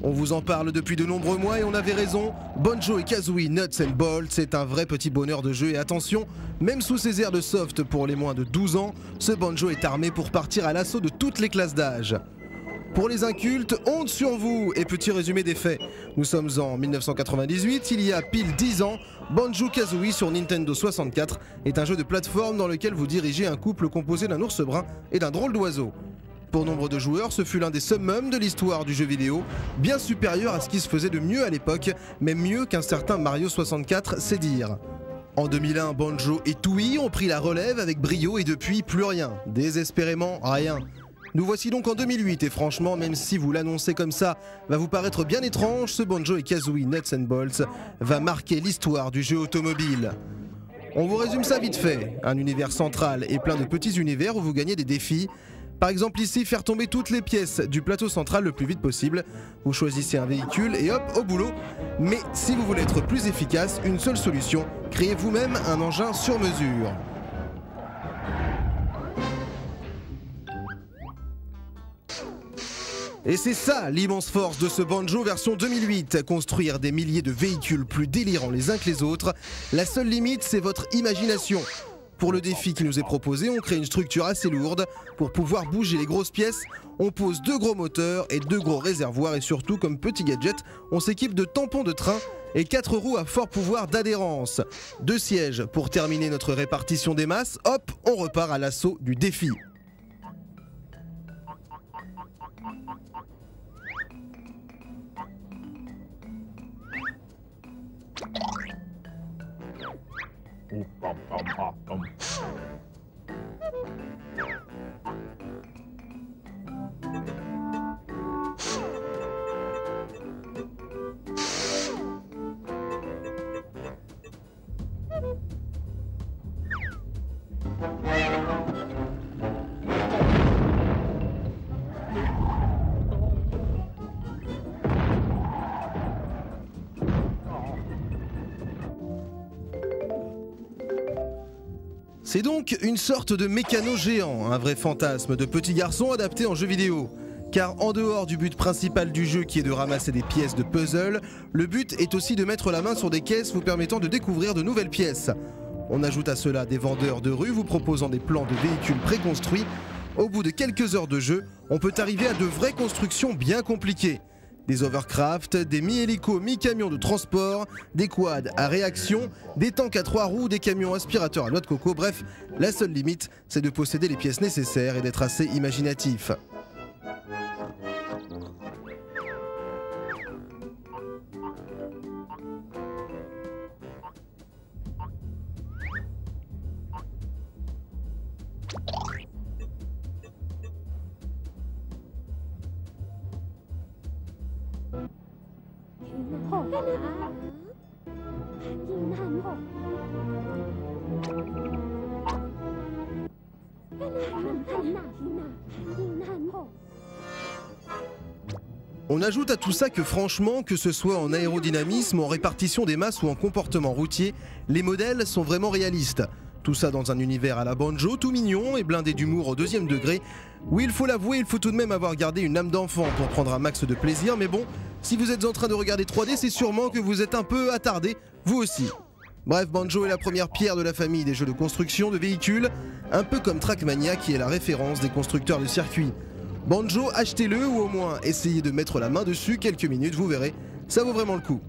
On vous en parle depuis de nombreux mois et on avait raison. Banjo et Kazooie Nuts and Bolts, c'est un vrai petit bonheur de jeu et attention, même sous ses airs de soft pour les moins de 12 ans, ce banjo est armé pour partir à l'assaut de toutes les classes d'âge. Pour les incultes, honte sur vous! Et petit résumé des faits. Nous sommes en 1998, il y a pile 10 ans, Banjo-Kazooie sur Nintendo 64 est un jeu de plateforme dans lequel vous dirigez un couple composé d'un ours brun et d'un drôle d'oiseau. Pour nombre de joueurs, ce fut l'un des summums de l'histoire du jeu vidéo, bien supérieur à ce qui se faisait de mieux à l'époque, mais mieux qu'un certain Mario 64, c'est dire. En 2001, Banjo et Tooie ont pris la relève avec brio et depuis, plus rien. Désespérément, rien. Nous voici donc en 2008 et franchement, même si vous l'annoncez comme ça, va vous paraître bien étrange, ce Banjo et Kazooie Nuts and Bolts va marquer l'histoire du jeu automobile. On vous résume ça vite fait, un univers central et plein de petits univers où vous gagnez des défis. Par exemple ici, faire tomber toutes les pièces du plateau central le plus vite possible. Vous choisissez un véhicule et hop, au boulot. Mais si vous voulez être plus efficace, une seule solution, créez vous-même un engin sur mesure. Et c'est ça l'immense force de ce Banjo version 2008, construire des milliers de véhicules plus délirants les uns que les autres. La seule limite, c'est votre imagination. Pour le défi qui nous est proposé, on crée une structure assez lourde. Pour pouvoir bouger les grosses pièces, on pose 2 gros moteurs et 2 gros réservoirs et surtout, comme petit gadget, on s'équipe de tampons de train et 4 roues à fort pouvoir d'adhérence. 2 sièges pour terminer notre répartition des masses. Hop, on repart à l'assaut du défi. C'est donc une sorte de mécano géant, un vrai fantasme de petit garçon adapté en jeu vidéo. Car en dehors du but principal du jeu qui est de ramasser des pièces de puzzle, le but est aussi de mettre la main sur des caisses vous permettant de découvrir de nouvelles pièces. On ajoute à cela des vendeurs de rue vous proposant des plans de véhicules préconstruits. Au bout de quelques heures de jeu, on peut arriver à de vraies constructions bien compliquées. Des overcraft, des mi-hélicos, mi-camions de transport, des quads à réaction, des tanks à 3 roues, des camions aspirateurs à noix de coco, bref, la seule limite, c'est de posséder les pièces nécessaires et d'être assez imaginatif. On ajoute à tout ça que franchement, que ce soit en aérodynamisme, en répartition des masses ou en comportement routier, les modèles sont vraiment réalistes. Tout ça dans un univers à la Banjo, tout mignon et blindé d'humour au 2e degré. Oui, il faut l'avouer, il faut tout de même avoir gardé une âme d'enfant pour prendre un max de plaisir, mais bon, si vous êtes en train de regarder 3D, c'est sûrement que vous êtes un peu attardé, vous aussi. Bref, Banjo est la première pierre de la famille des jeux de construction de véhicules, un peu comme Trackmania qui est la référence des constructeurs de circuits. Banjo, achetez-le ou au moins essayez de mettre la main dessus quelques minutes, vous verrez, ça vaut vraiment le coup.